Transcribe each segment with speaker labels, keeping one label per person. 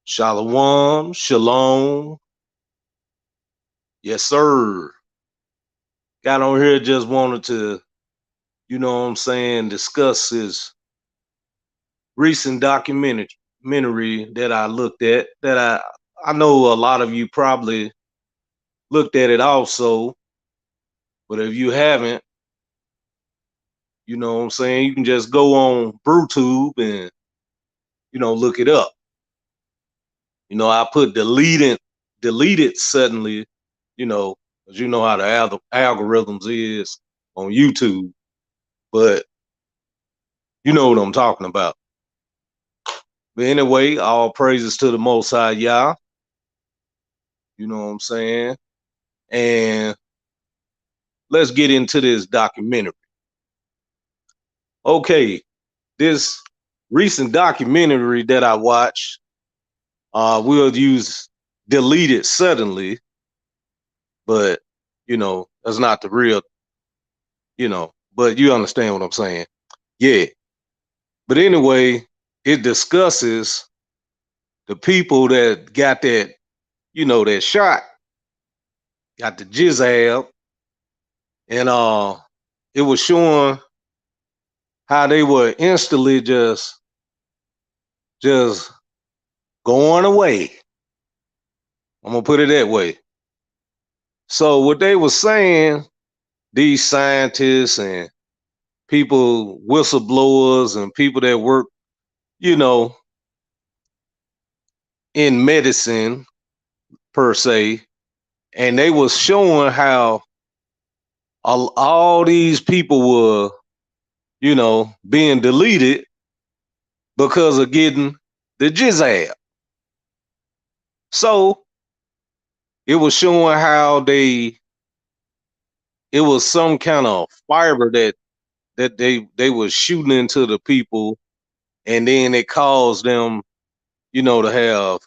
Speaker 1: Shalom, shalom. Yes, sir. Got on here, just wanted to, discuss his recent documentary that I looked at. I know a lot of you probably looked at it also, but if you haven't, you can just go on BrewTube and, look it up. I put deleted suddenly, because you know how the algorithms is on YouTube, but you know what I'm talking about. But anyway, all praises to the Most High Yah. You know what I'm saying? And let's get into this documentary. Okay, this recent documentary that I watched, we'll use deleted suddenly, but that's not the real, but you understand what I'm saying. Yeah. But anyway, it discusses the people that got that, that shot, got the jizzab, and it was showing how they were instantly just going away. I'm gonna put it that way. So what they were saying, these scientists and people, whistleblowers and people that work, you know, in medicine per se, and they was showing how all these people were, being deleted because of getting the jizzab. So it was showing how it was some kind of fiber that they was shooting into the people, and then it caused them, to have,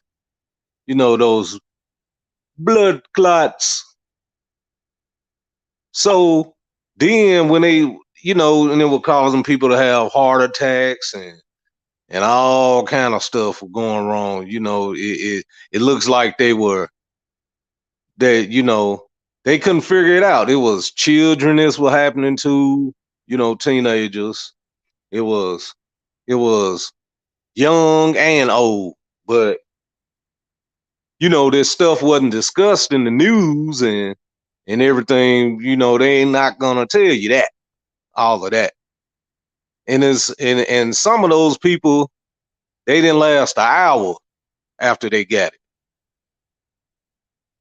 Speaker 1: those blood clots. So then when they, and it was causing people to have heart attacks and all kind of stuff going wrong. It looks like they couldn't figure it out. It was children this was happening to, teenagers. It was young and old, but this stuff wasn't discussed in the news and everything. They ain't not gonna tell you that, all of that. And some of those people, they didn't last an hour after they got it.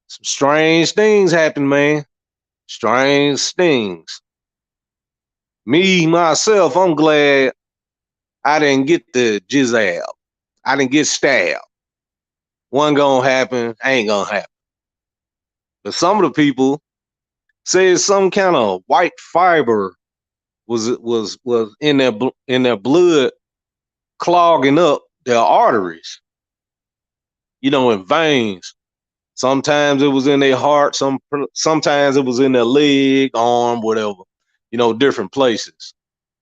Speaker 1: Some strange things happen, man. Strange things. Me myself, I'm glad I didn't get the jizzab. I didn't get stabbed. One gonna happen, ain't gonna happen. But some of the people say some kind of white fiber was in their blood, clogging up their arteries, in veins. Sometimes it was in their heart, sometimes it was in their leg, arm, whatever, different places.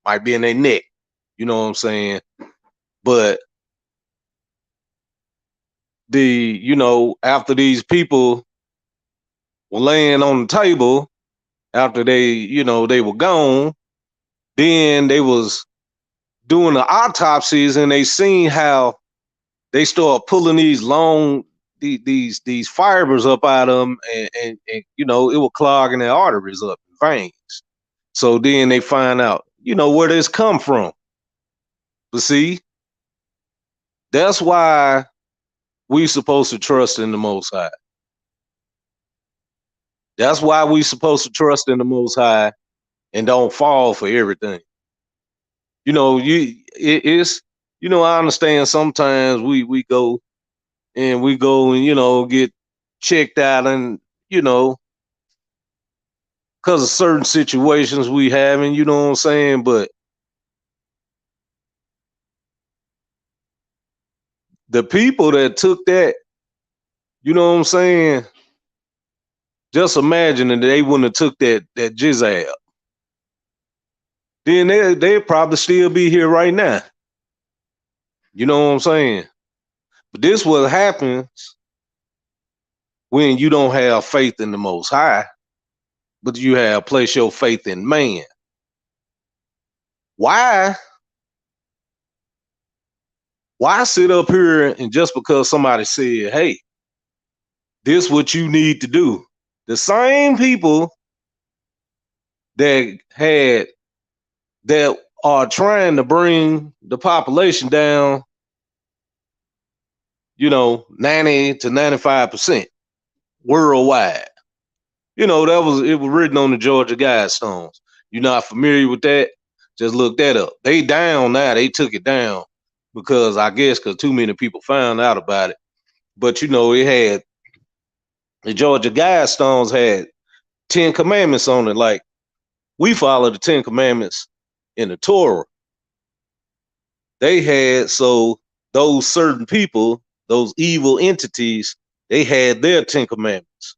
Speaker 1: Might be in their neck, you know what I'm saying? But after these people were laying on the table, after they were gone, then they was doing the autopsies, and they seen how they start pulling these fibers up out of them, and it was clogging their arteries up, veins. So then they find out, where this come from. But see, that's why we supposed to trust in the Most High. That's why we supposed to trust in the Most High and don't fall for everything. It's I understand sometimes we go and get checked out, and because of certain situations we having, you know what I'm saying? But the people that took that, you know what I'm saying? Just imagine that they wouldn't have took that jizzab. Then they'd probably still be here right now. You know what I'm saying? But this what happens when you don't have faith in the Most High, but you have placed your faith in man. Why sit up here and just because somebody said, hey, this what you need to do? The same people that are trying to bring the population down, 90 to 95% worldwide. It was written on the Georgia Guidestones. You're not familiar with that? Just look that up. They down now. They took it down because too many people found out about it. But it had the Georgia Guidestones had 10 commandments on it. Like we follow the 10 commandments in the Torah. They had, so those certain people, those evil entities, they had their 10 commandments.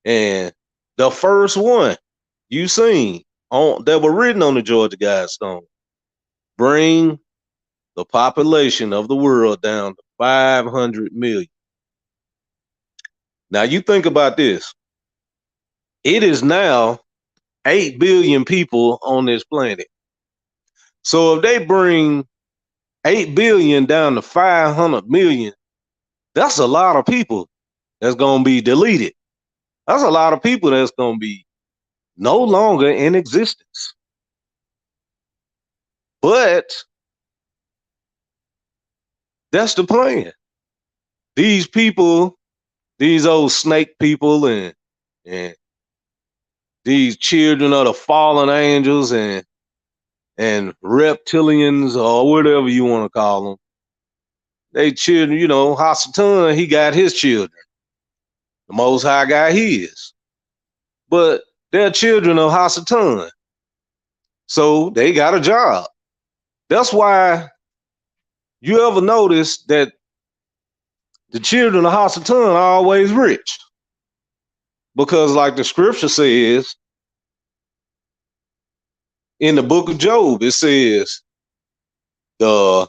Speaker 1: And the first one you seen that were written on the Georgia Guidestone, bring the population of the world down to 500 million. Now you think about this. It is now 8 billion people on this planet. So if they bring 8 billion down to 500 million, that's a lot of people that's going to be deleted. That's a lot of people that's going to be no longer in existence. But that's the plan. These people, these old snake people and these children of the fallen angels and reptilians or whatever you want to call them, they children, Hasatan, he got his children. The Most High got his. But they're children of Hasatan. So they got a job. That's why you ever notice that the children of Hasatan are always rich. Because like the scripture says, in the book of Job, it says, the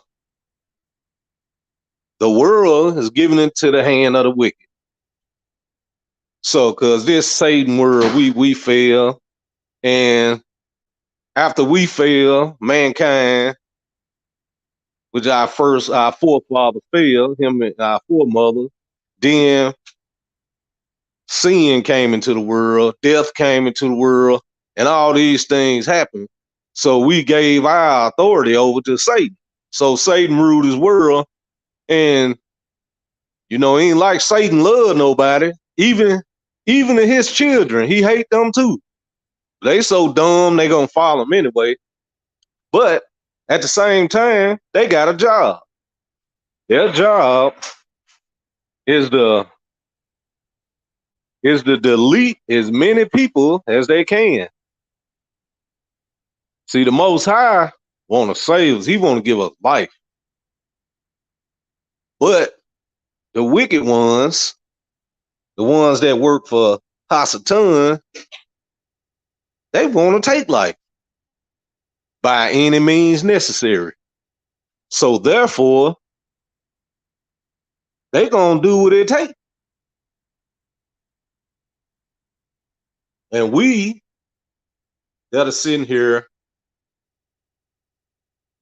Speaker 1: world is given into the hand of the wicked. So, because this Satan world, we fail. And after we fail, mankind, which our forefather failed, him and our foremother, then sin came into the world, death came into the world, and all these things happened. So we gave our authority over to Satan. So Satan ruled his world, and ain't like Satan love nobody. Even to his children, he hate them too. They so dumb they gonna follow him anyway. But at the same time, they got a job. Their job is to delete as many people as they can. See, the Most High want to save us. He want to give us life. But the wicked ones, the ones that work for Hasatan, they want to take life by any means necessary. So therefore, they gonna do what it takes. And we that are sitting here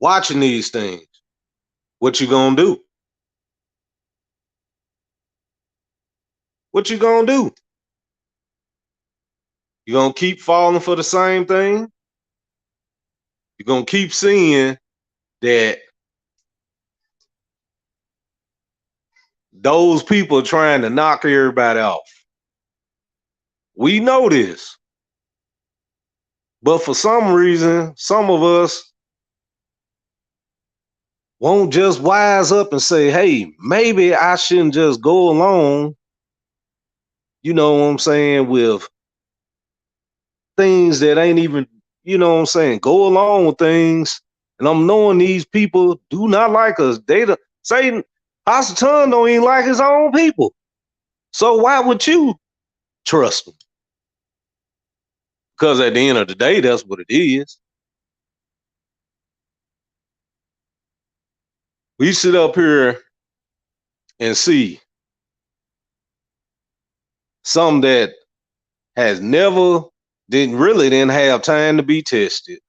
Speaker 1: watching these things, what you gonna do? What you gonna do? You gonna keep falling for the same thing? You're gonna keep seeing that those people are trying to knock everybody off. We know this. But for some reason, some of us won't just wise up and say, hey, maybe I shouldn't just go along, you know what I'm saying, with things that ain't even, you know what I'm saying, go along with things. And I'm knowing these people do not like us. Satan, Hasatan don't even like his own people. So why would you trust them? Because at the end of the day, that's what it is. We sit up here and see some that has never didn't have time to be tested.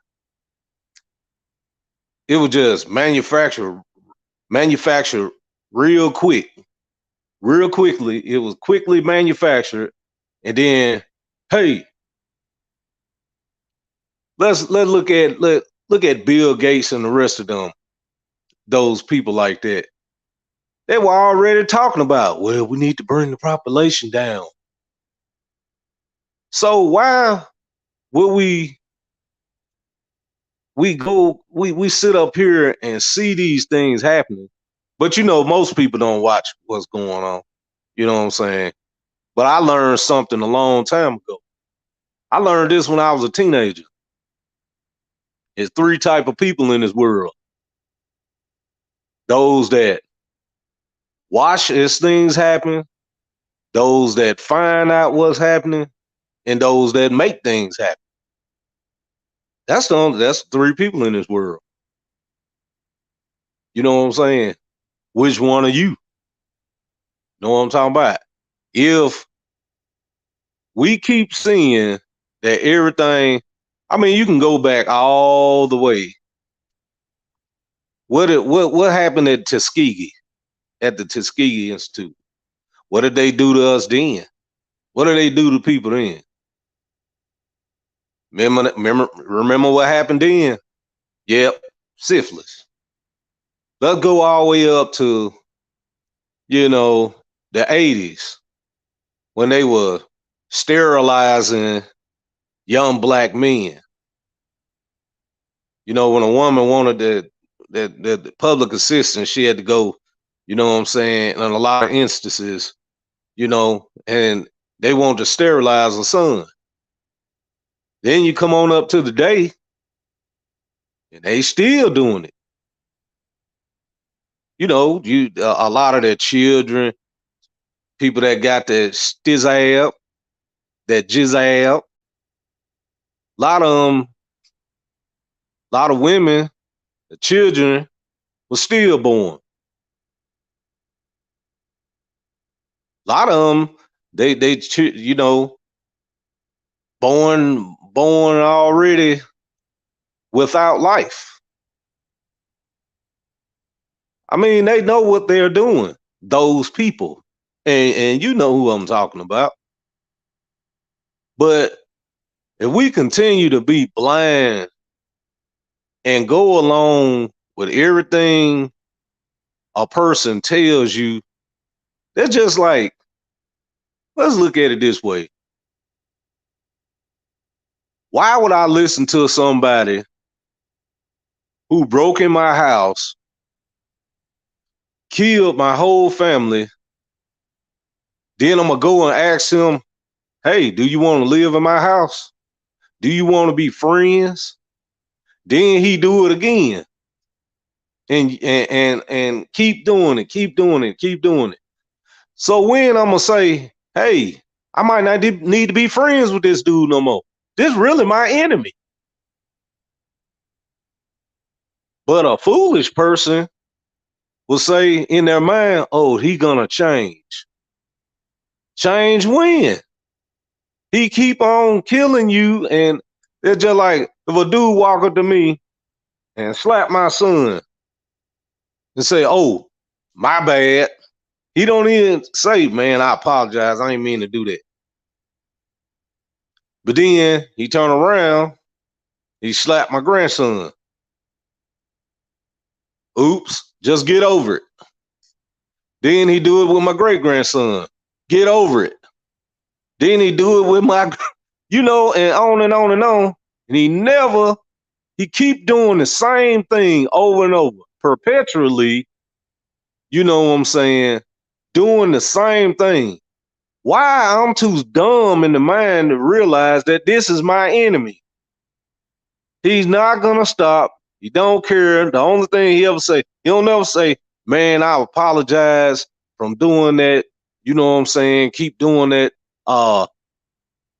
Speaker 1: It was just manufactured real quickly. It was quickly manufactured, and then hey, let's look at Bill Gates and the rest of them, those people like that. They were already talking about, well, we need to bring the population down. So why will we sit up here and see these things happening? But most people don't watch what's going on. You know what I'm saying? But I learned something a long time ago. I learned this when I was a teenager. There's three type of people in this world. Those that watch as things happen, those that find out what's happening, and those that make things happen. That's three people in this world. You know what I'm saying? Which one are you? Know what I'm talking about? If we keep seeing that everything, I mean, you can go back all the way. What happened at Tuskegee, at the Tuskegee Institute? What did they do to us then? What did they do to people then? Remember what happened then? Yep, syphilis. Let's go all the way up to, the 80s when they were sterilizing young black men. When a woman wanted the public assistance, she had to go, you know what I'm saying, in a lot of instances, and they want to sterilize her son. Then you come on up to the day, and they still doing it. A lot of their children, people that got that stizab, that jizab, a lot of women, the children were stillborn. A lot of them, they born already without life. I mean, they know what they're doing, those people. And you know who I'm talking about. But if we continue to be blind and go along with everything a person tells you, they're just like, let's look at it this way. Why would I listen to somebody who broke in my house, killed my whole family, then I'm going to go and ask him, hey, do you want to live in my house? Do you want to be friends? Then he do it again. And keep doing it. So when I'm going to say, hey, I might not need to be friends with this dude no more. This really my enemy. But a foolish person will say in their mind, oh, he gonna change. Change when? He keep on killing you, and they're just like, if a dude walk up to me and slap my son and say, oh, my bad. He don't even say, man, I apologize. I ain't mean to do that. But then he turn around, he slapped my grandson. Oops, just get over it. Then he do it with my great grandson. Get over it. Then he do it with my, and on and on and on. And he keep doing the same thing over and over, perpetually, you know what I'm saying, doing the same thing. Why? I'm too dumb in the mind to realize that this is my enemy. He's not gonna stop. He don't care. The only thing he don't never say, man, I apologize from doing that. You know what I'm saying? Keep doing that.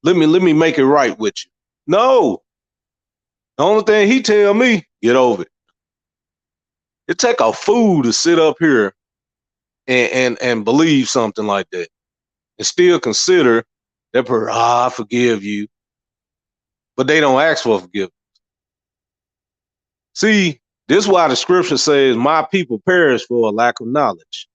Speaker 1: Let me make it right with you. No. The only thing he tell me, get over it. It take a fool to sit up here and believe something like that, and still consider that person, I forgive you, but they don't ask for forgiveness. See, this is why the scripture says, my people perish for a lack of knowledge.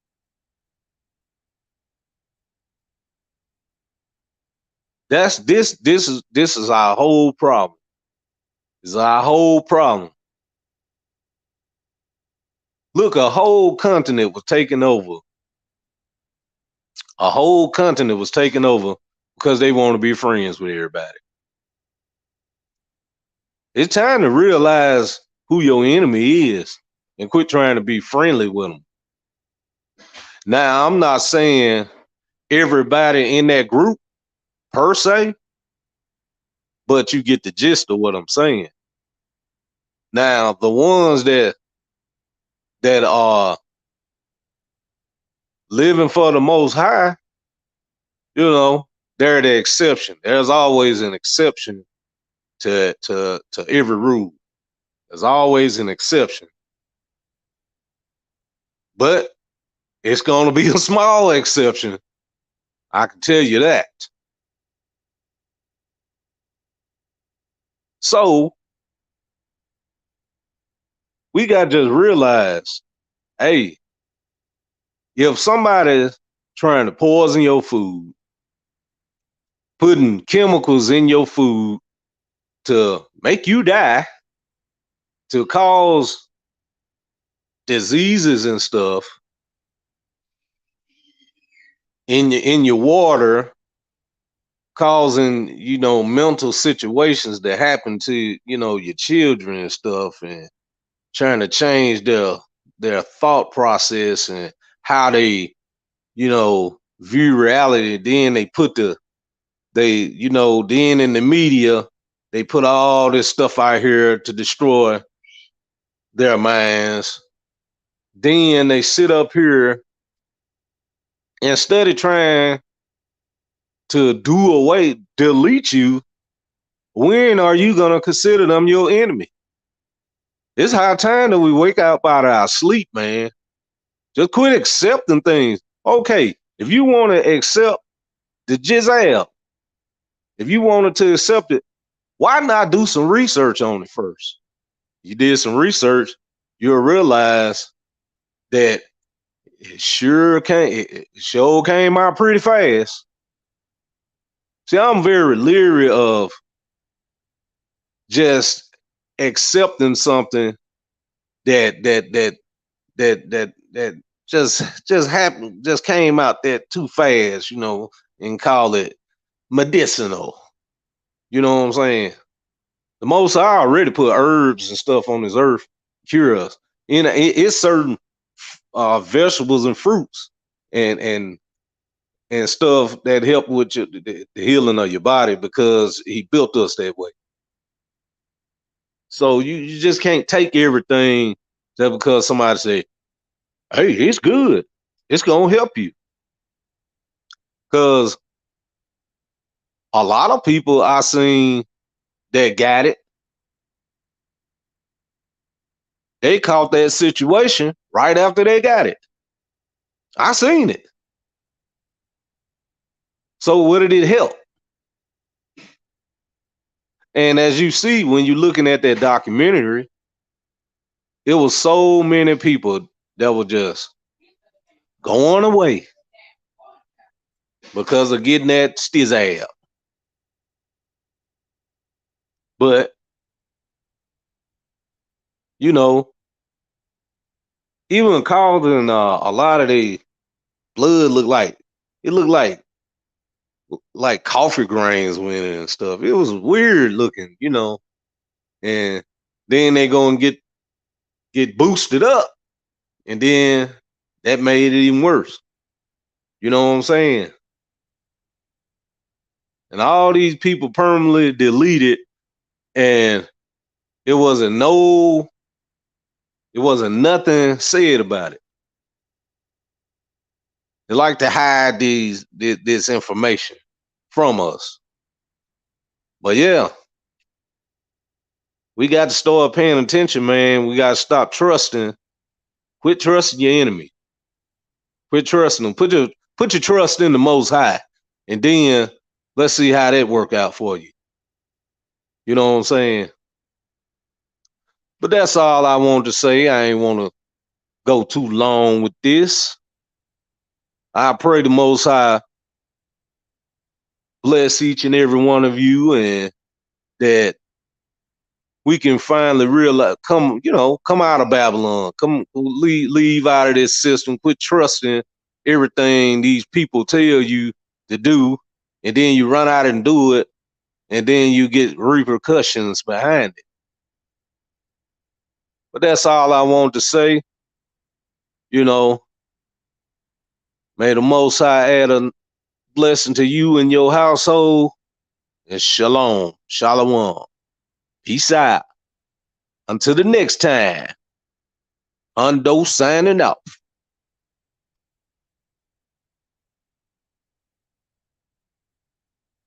Speaker 1: This is our whole problem. This is our whole problem. Look, a whole continent was taken over. A whole continent was taken over because they want to be friends with everybody. It's time to realize who your enemy is and quit trying to be friendly with them. Now, I'm not saying everybody in that group per se, but you get the gist of what I'm saying. Now, the ones that are living for the Most High, you know, they're the exception. There's always an exception to every rule. There's always an exception, but it's going to be a small exception. I can tell you that. So we got to just realize, hey, if somebody's trying to poison your food, putting chemicals in your food to make you die, to cause diseases and stuff in your water, causing, you know, mental situations that happen to, you know, your children and stuff, and trying to change their thought process and how they, you know, view reality. Then you know, then in the media, they put all this stuff out here to destroy their minds. Then they sit up here, instead of trying to delete you, when are you going to consider them your enemy? It's high time that we wake up out of our sleep, man. Just quit accepting things. Okay, if you want to accept the Jizal, if you wanted to accept it, why not do some research on it first? You did some research, you'll realize that it sure came out pretty fast. See, I'm very leery of just accepting something that just happened, just came out that too fast, you know, and call it medicinal. You know what I'm saying? The Most High already put herbs and stuff on this earth, cure us. It's certain vegetables and fruits and stuff that help with the healing of your body, because He built us that way. So you just can't take everything just because somebody say, hey, it's good, it's gonna help you. Because a lot of people I seen that got it, they caught that situation right after they got it. I seen it. So what did it help? And as you see, when you're looking at that documentary, it was so many people that were just going away because of getting that stizzab. But, you know, even causing a lot of the blood looked like coffee grains went in and stuff. It was weird looking, you know. And then they go and get boosted up, and then that made it even worse. You know what I'm saying? And all these people permanently deleted, and it wasn't nothing said about it. They like to hide this information from us. But yeah, we got to start paying attention, man. We got to stop trusting. Quit trusting your enemy. Quit trusting him. Put your trust in the Most High, and then let's see how that work out for you. You know what I'm saying? But that's all I wanted to say. I ain't want to go too long with this. I pray the Most High bless each and every one of you, and that we can finally realize, come out of Babylon, leave out of this system, quit trusting everything these people tell you to do, and then you run out and do it, and then you get repercussions behind it. But that's all I want to say. May the Most High add a blessing to you and your household, and shalom, shalom. Peace out. Until the next time, Hundo signing off.